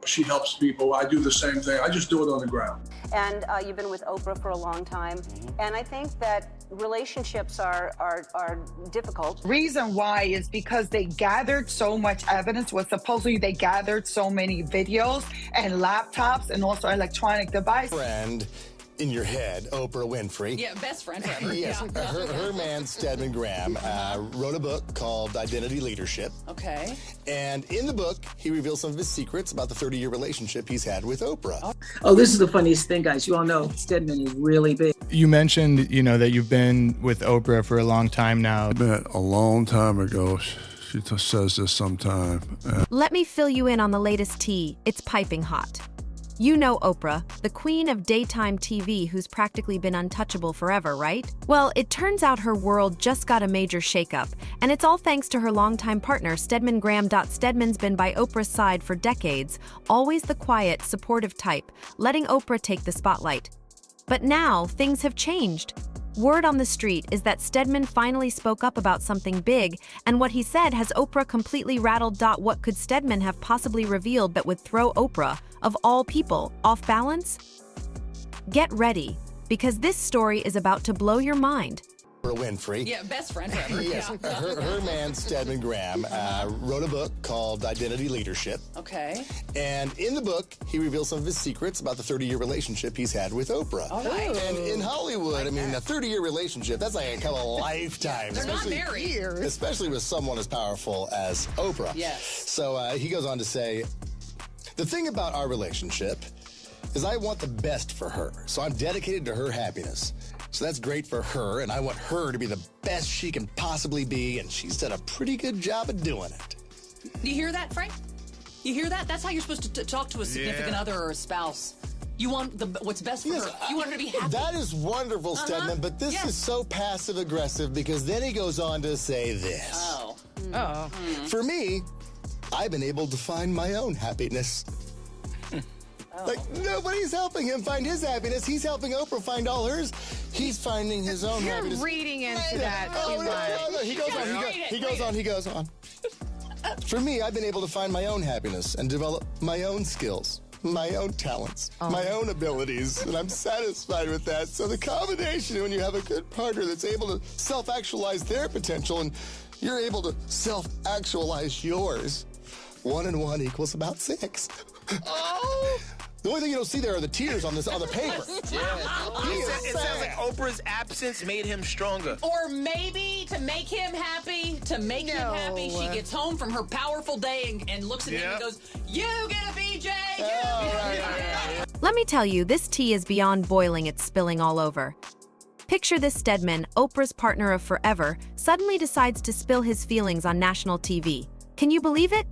She helps people. I do the same thing. I just do it on the ground. And you've been with Oprah for a long time. And I think that relationships are difficult. Reason why is because they gathered so much evidence. Well, supposedly they gathered so many videos and laptops and also electronic devices. Friend in your head, Oprah Winfrey. Yeah, best friend forever. Yes, Yeah. her man, Stedman Graham, wrote a book called Identity Leadership. Okay. And in the book, he reveals some of his secrets about the 30-year relationship he's had with Oprah. Oh, this is the funniest thing, guys. You all know Stedman is really big. You mentioned, that you've been with Oprah for a long time now. I met a long time ago. She says this sometime. Let me fill you in on the latest tea. It's piping hot. You know Oprah, the queen of daytime TV who's practically been untouchable forever, right? Well, it turns out her world just got a major shakeup, and it's all thanks to her longtime partner, Stedman Graham. Stedman's been by Oprah's side for decades, always the quiet, supportive type, letting Oprah take the spotlight. But now, things have changed. Word on the street is that Stedman finally spoke up about something big, and what he said has Oprah completely rattled. What could Stedman have possibly revealed that would throw Oprah, of all people, off balance? Get ready, because this story is about to blow your mind. Oprah Winfrey. Yeah, best friend forever. Yes, her man, Stedman Graham, wrote a book called Identity Leadership. Okay. And in the book, he reveals some of his secrets about the 30-year relationship he's had with Oprah. All right. And in Hollywood, a 30-year relationship, that's like a kind of lifetime. They're not married. Especially with someone as powerful as Oprah. Yes. So he goes on to say, the thing about our relationship is I want the best for her. So I'm dedicated to her happiness. So that's great for her, and I want her to be the best she can possibly be, and she's done a pretty good job of doing it. Do you hear that, Frank? You hear that? That's how you're supposed to talk to a significant other or a spouse. You want what's best for her. You want her to be happy. That is wonderful, Stedman, but this is so passive-aggressive because then he goes on to say this. Oh. For me, I've been able to find my own happiness. Like, nobody's helping him find his happiness. He's helping Oprah find all hers. He's finding his own happiness. You're reading into that too much. He goes on. For me, I've been able to find my own happiness and develop my own skills, my own talents, my own abilities, and I'm satisfied with that. So the combination, when you have a good partner that's able to self-actualize their potential and you're able to self-actualize yours, 1 and 1 equals about 6. Oh! The only thing you don't see there are the tears on the paper. It sounds like Oprah's absence made him stronger. Or maybe to make him happy, she gets home from her powerful day and looks at him and goes, "You get a BJ, Right. Let me tell you, this tea is beyond boiling, it's spilling all over. Picture this: Stedman, Oprah's partner of forever, suddenly decides to spill his feelings on national TV. Can you believe it?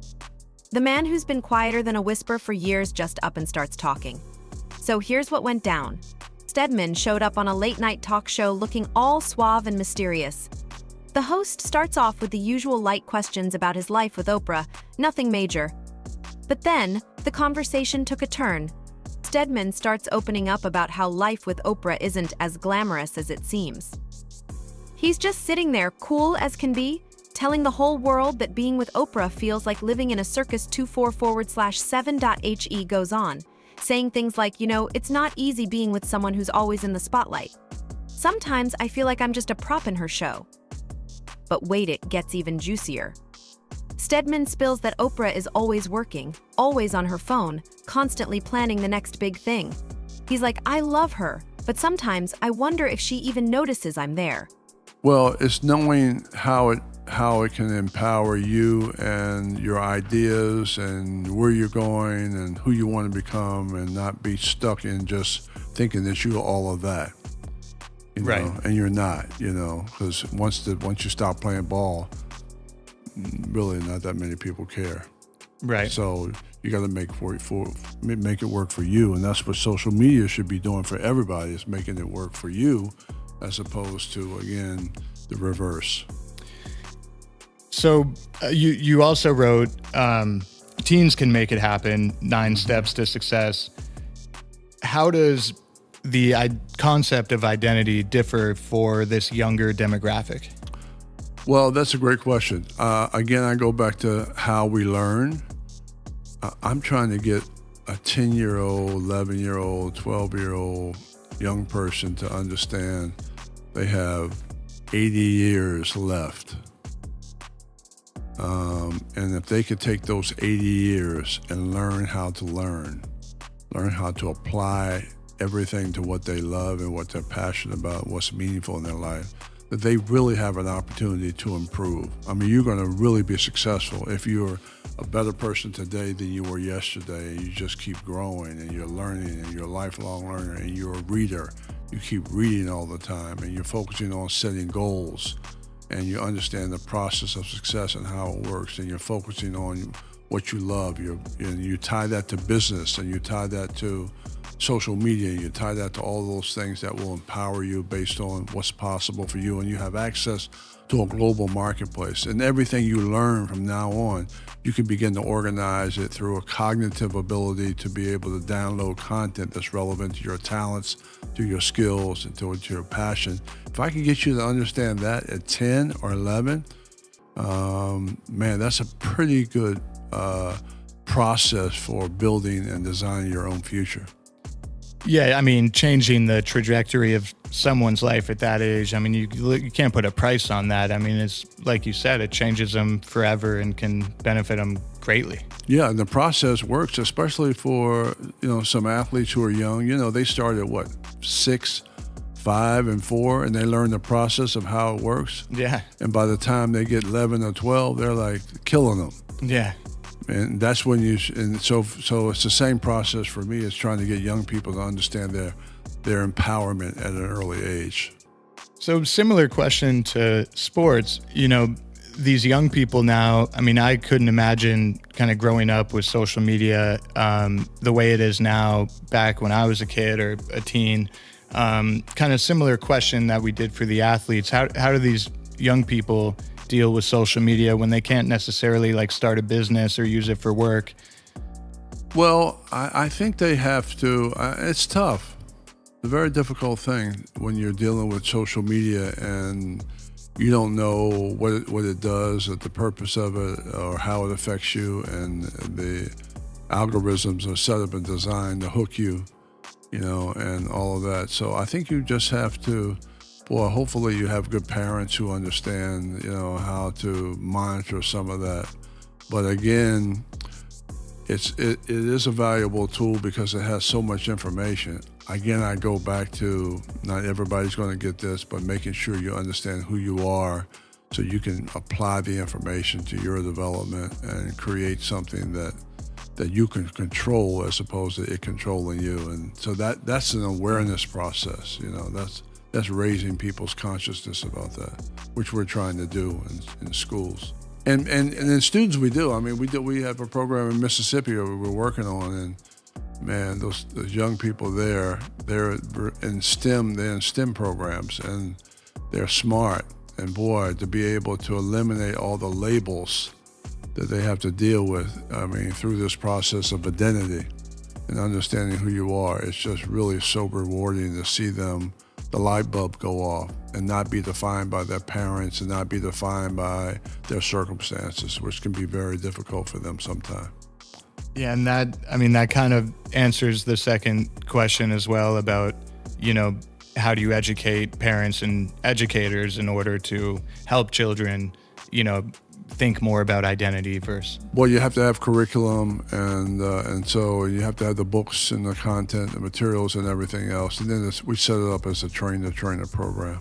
The man who's been quieter than a whisper for years just up and starts talking. So here's what went down. Stedman showed up on a late-night talk show looking all suave and mysterious. The host starts off with the usual light questions about his life with Oprah, nothing major. But then, the conversation took a turn. Stedman starts opening up about how life with Oprah isn't as glamorous as it seems. He's just sitting there, cool as can be, telling the whole world that being with Oprah feels like living in a circus. 24/7.he goes on, saying things like, it's not easy being with someone who's always in the spotlight. Sometimes I feel like I'm just a prop in her show. But wait, it gets even juicier. Stedman spills that Oprah is always working, always on her phone, constantly planning the next big thing. He's like, I love her, but sometimes I wonder if she even notices I'm there. Well, it's knowing how it can empower you and your ideas and where you're going and who you want to become, and not be stuck in just thinking that you're all of that. Right. And you're not, because once you stop playing ball, really not that many people care. Right. So you got to make it work for you, and that's what social media should be doing for everybody, is making it work for you, as opposed to, again, the reverse. So you also wrote, Teens Can Make It Happen, 9 Steps to Success. How does the concept of identity differ for this younger demographic? Well, that's a great question. Again, I go back to how we learn. I'm trying to get a 10-year-old, 11-year-old, 12-year-old young person to understand they have 80 years left. And if they could take those 80 years and learn how to learn how to apply everything to what they love and what they're passionate about, what's meaningful in their life, that they really have an opportunity to improve. I mean, you're going to really be successful if you're a better person today than you were yesterday, and you just keep growing and you're learning and you're a lifelong learner and you're a reader. You keep reading all the time and you're focusing on setting goals and you understand the process of success and how it works, and you're focusing on what you love. And you tie that to business, and you tie that to social media, you tie that to all those things that will empower you based on what's possible for you, and you have access to a global marketplace. And everything you learn from now on, you can begin to organize it through a cognitive ability to be able to download content that's relevant to your talents, to your skills, and to your passion. If I can get you to understand that at 10 or 11, man, that's a pretty good process for building and designing your own future. Yeah, I mean, changing the trajectory of someone's life at that age, I mean, you can't put a price on that. I mean, it's like you said, it changes them forever and can benefit them greatly. Yeah, and the process works, especially for, some athletes who are young. They start at what, 6, 5, and 4, and they learn the process of how it works. Yeah. And by the time they get 11 or 12, they're like killing them. Yeah. And that's when so it's the same process for me as trying to get young people to understand their empowerment at an early age. So similar question to sports, these young people now, I mean, I couldn't imagine kind of growing up with social media the way it is now back when I was a kid or a teen. Kind of similar question that we did for the athletes. How do these young people deal with social media when they can't necessarily like start a business or use it for work? Well, I think they have to. It's tough. It's a very difficult thing when you're dealing with social media and you don't know what it does, or the purpose of it, or how it affects you, and the algorithms are set up and designed to hook you, and all of that. So I think you just have to. Well, hopefully you have good parents who understand, how to monitor some of that. But again, it is a valuable tool because it has so much information. Again, I go back to, not everybody's going to get this, but making sure you understand who you are so you can apply the information to your development and create something that you can control as opposed to it controlling you. And so that's an awareness process, That's raising people's consciousness about that, which we're trying to do in schools. And in students we do. I mean, we have a program in Mississippi that we're working on, and man, those young people they're in STEM programs, and they're smart. And boy, to be able to eliminate all the labels that they have to deal with, I mean, through this process of identity and understanding who you are, it's just really so rewarding to see them, the light bulb go off, and not be defined by their parents and not be defined by their circumstances, which can be very difficult for them sometimes. Yeah, and that kind of answers the second question as well about, how do you educate parents and educators in order to help children, think more about identity first? Well, you have to have curriculum, and so you have to have the books and the content, the materials, and everything else. And then we set it up as a train-the-trainer program.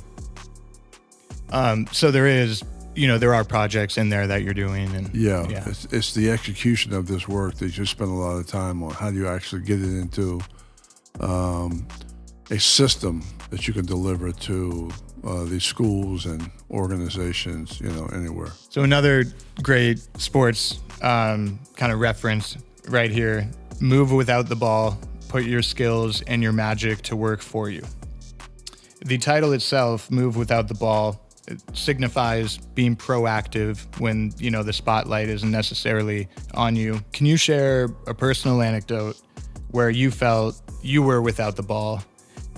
So there is, there are projects in there that you're doing, and yeah. It's the execution of this work that you spend a lot of time on. How do you actually get it into a system that you can deliver to these schools and organizations, anywhere. So another great sports kind of reference right here: move without the ball, put your skills and your magic to work for you. The title itself, Move Without the Ball, it signifies being proactive when, the spotlight isn't necessarily on you. Can you share a personal anecdote where you felt you were without the ball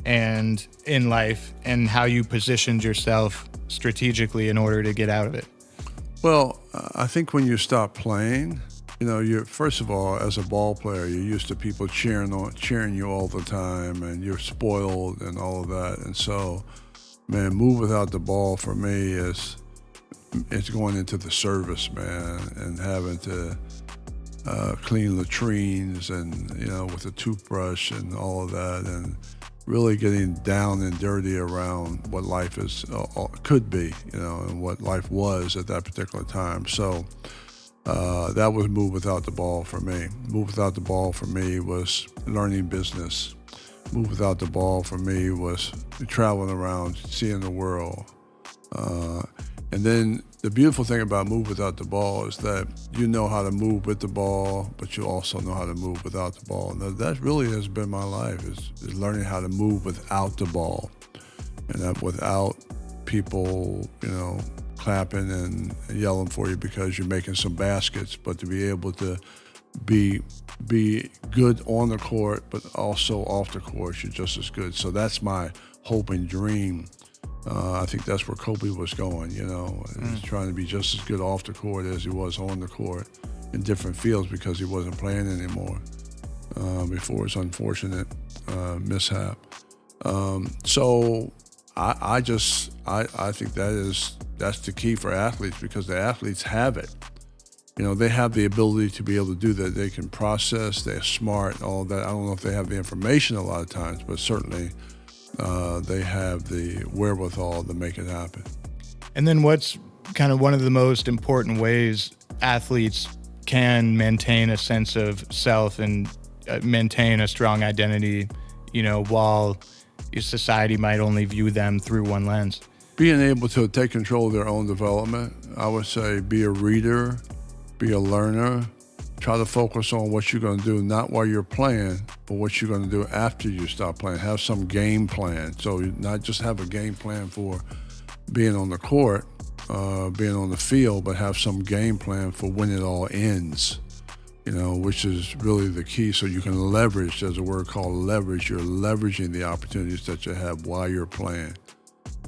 and in life, and how you positioned yourself strategically in order to get out of it? Well, I think when you stop playing you know, you're first of all, as a ball player, you're used to people cheering you all the time, and you're spoiled and all of that. And so, man, move without the ball for me is it's going into the service, man, and having to clean latrines and, you know, with a toothbrush and all of that, and really getting down and dirty around what life is could be, you know, and what life was at that particular time. So that was move without the ball for me. Move without the ball for me was learning business. Move without the ball for me was traveling around, seeing the world. And then the beautiful thing about move without the ball is that you know how to move with the ball, but you also know how to move without the ball. And that really has been my life, is learning how to move without the ball. And that without people, you know, clapping and yelling for you because you're making some baskets, but to be able to be good on the court, but also off the court, you're just as good. So that's my hope and dream. I think that's where Kobe was going, you know, He's trying to be just as good off the court as he was on the court in different fields because he wasn't playing anymore before his unfortunate mishap. So I think that's the key for athletes, because the athletes have it. You know, they have the ability to be able to do that. They can process, they're smart, all that. I don't know if they have the information a lot of times, but certainly they have the wherewithal to make it happen. And then what's kind of one of the most important ways athletes can maintain a sense of self and maintain a strong identity, you know, while society might only view them through one lens? Being able to take control of their own development, I would say be a reader, be a learner, try to focus on what you're going to do, not while you're playing, but what you're going to do after you stop playing. Have some game plan. So you not just have a game plan for being on the court, being on the field, but have some game plan for when it all ends, you know, which is really the key. So you can leverage, there's a word called leverage. You're leveraging the opportunities that you have while you're playing.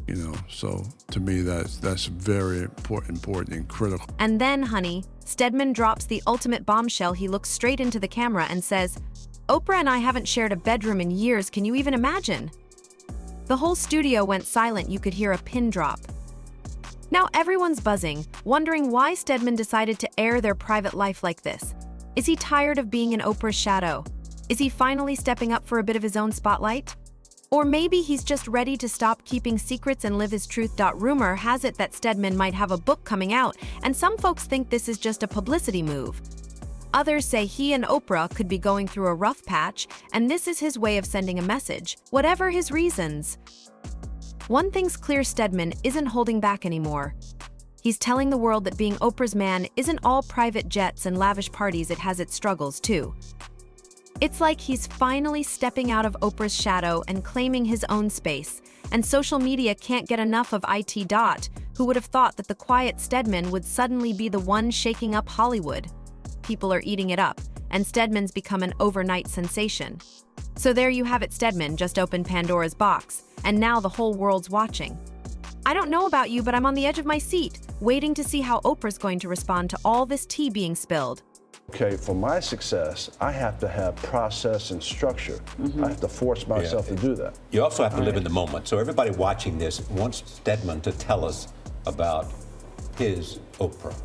You know, so to me, that's very important and critical. And then, honey, Stedman drops the ultimate bombshell. He looks straight into the camera and says, "Oprah and I haven't shared a bedroom in years. Can you even imagine?" The whole studio went silent. You could hear a pin drop. Now everyone's buzzing, wondering why Stedman decided to air their private life like this. Is he tired of being in Oprah's shadow? Is he finally stepping up for a bit of his own spotlight? Or maybe he's just ready to stop keeping secrets and live his truth. Rumor has it that Stedman might have a book coming out, and some folks think this is just a publicity move. Others say he and Oprah could be going through a rough patch, and this is his way of sending a message, whatever his reasons. One thing's clear: Stedman isn't holding back anymore. He's telling the world that being Oprah's man isn't all private jets and lavish parties. It has its struggles too. It's like he's finally stepping out of Oprah's shadow and claiming his own space, and social media can't get enough of it. Who would have thought that the quiet Stedman would suddenly be the one shaking up Hollywood? People are eating it up, and Stedman's become an overnight sensation. So there you have it. Stedman just opened Pandora's box, and now the whole world's watching. I don't know about you, but I'm on the edge of my seat, waiting to see how Oprah's going to respond to all this tea being spilled. Okay, for my success, I have to have process and structure. I have to force myself to do that. You also have to live in the moment. So everybody watching this wants Stedman to tell us about his Oprah.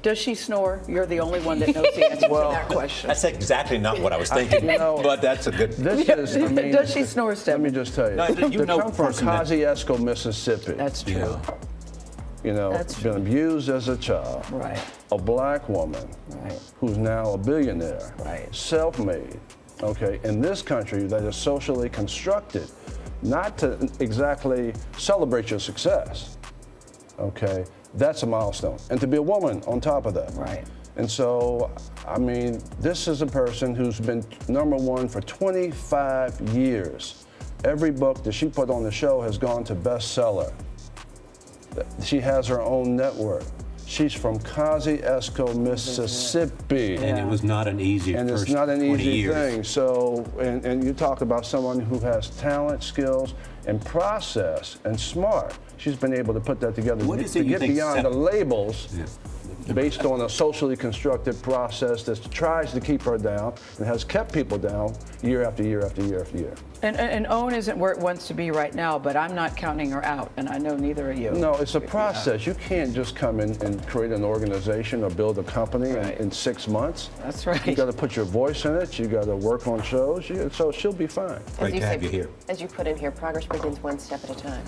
Does she snore? You're the only one that knows the answer to that question. That's exactly not what I was thinking, but that's a good... Does she snore, Stedman? Let me just tell you. No, you know come from Kosciuszko, Mississippi. That's true. You know, been abused as a child. Right. A black woman. Right. Who's now a billionaire. Right. Self-made. Okay. In this country that is socially constructed, not to exactly celebrate your success. Okay. That's a milestone. And to be a woman on top of that. Right. And so, I mean, this is a person who's been #1 for 25 years. Every book that she put on the show has gone to bestseller. She has her own network. She's from Kosciuszko, Mississippi. And it was not an easy And first it's not an 20 easy years. thing. So, and you talk about someone who has talent, skills, and process, and smart. She's been able to put that together What is to it you get think beyond the labels based on a socially constructed process that tries to keep her down and has kept people down year after year after year after year. And OWN isn't where it wants to be right now, but I'm not counting her out, and I know neither are you. No, it's a process. You can't just come in and create an organization or build a company in 6 months. That's right. You got to put your voice in it. You got to work on shows. So she'll be fine. Great to have you here. As you put in here, progress begins one step at a time.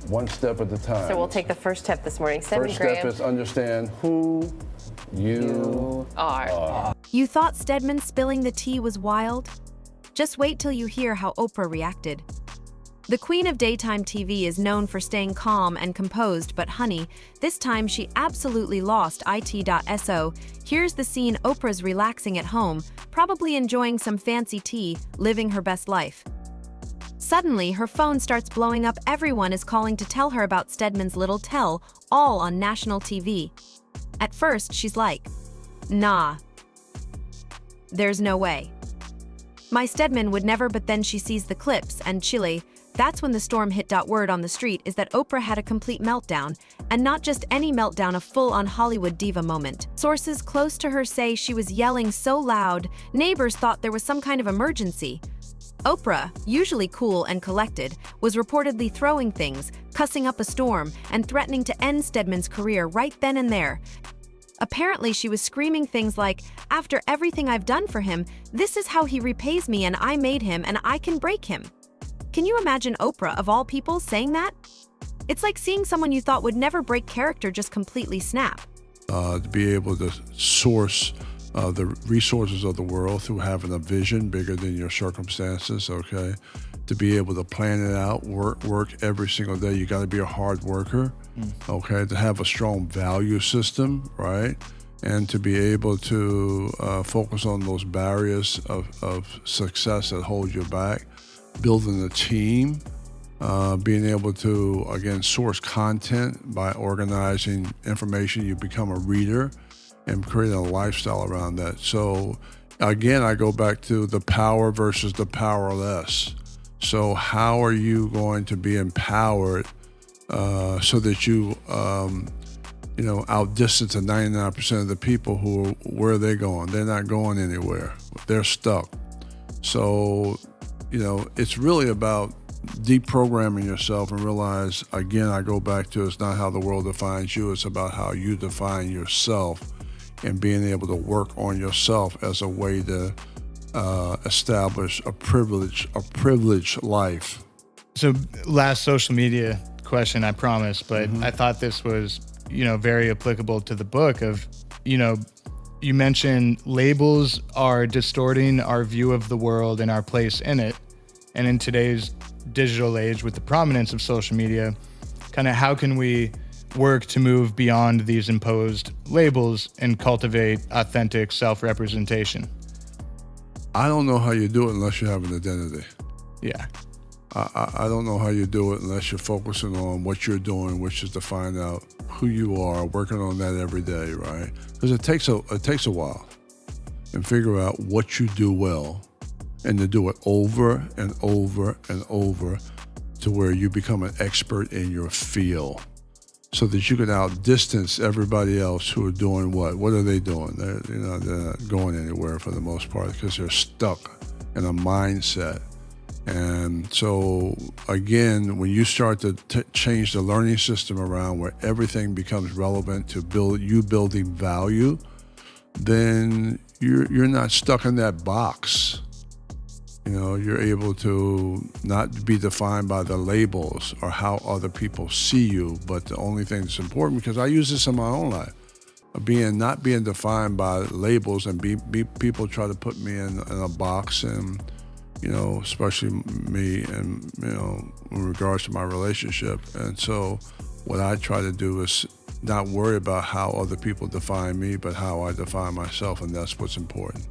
One step at a time. So we'll take the first step this morning. Stedman First Graham. step is understand who you are. You thought Stedman spilling the tea was wild? Just wait till you hear how Oprah reacted. The queen of daytime TV is known for staying calm and composed, but honey, this time she absolutely lost it.so. Here's the scene. Oprah's relaxing at home, probably enjoying some fancy tea, living her best life. Suddenly, her phone starts blowing up. Everyone is calling to tell her about Stedman's little tell, all on national TV. At first, she's like, nah, there's no way. My Stedman would never, but then she sees the clips, and Chile, that's when the storm hit. Word on the street is that Oprah had a complete meltdown, and not just any meltdown, a full-on Hollywood diva moment. Sources close to her say she was yelling so loud, neighbors thought there was some kind of emergency. Oprah, usually cool and collected, was reportedly throwing things, cussing up a storm, and threatening to end Stedman's career right then and there. Apparently, she was screaming things like, after everything I've done for him, this is how he repays me, and I made him and I can break him. Can you imagine Oprah, of all people, saying that? It's like seeing someone you thought would never break character just completely snap. To be able to source the resources of the world through having a vision bigger than your circumstances, okay? To be able to plan it out, work every single day. You got to be a hard worker, okay? To have a strong value system, right? And to be able to focus on those barriers of success that hold you back, building a team, being able to, again, source content by organizing information. You become a reader and creating a lifestyle around that. So again, I go back to the power versus the powerless. So how are you going to be empowered so that you, outdistance the 99% of the people who, where are they going? They're not going anywhere. They're stuck. So, it's really about deprogramming yourself and realize, again, I go back to it's not how the world defines you, it's about how you define yourself and being able to work on yourself as a way to establish a privileged life. So last social media question, I promise, but I thought this was, very applicable to the book of, you mentioned labels are distorting our view of the world and our place in it. And in today's digital age with the prominence of social media, kind of how can we work to move beyond these imposed labels and cultivate authentic self-representation? I don't know how you do it unless you have an identity. Yeah. I don't know how you do it unless you're focusing on what you're doing, which is to find out who you are, working on that every day, right? Because it takes a while, and figure out what you do well, and to do it over and over and over to where you become an expert in your field, so that you can outdistance everybody else who are doing what? What are they doing? They're not going anywhere for the most part because they're stuck in a mindset. And so, again, when you start to change the learning system around where everything becomes relevant to building value, then you're not stuck in that box. You're able to not be defined by the labels or how other people see you, but the only thing that's important, because I use this in my own life, not being defined by labels, and people try to put me in a box, and especially me, and in regards to my relationship. And so what I try to do is not worry about how other people define me, but how I define myself, and that's what's important.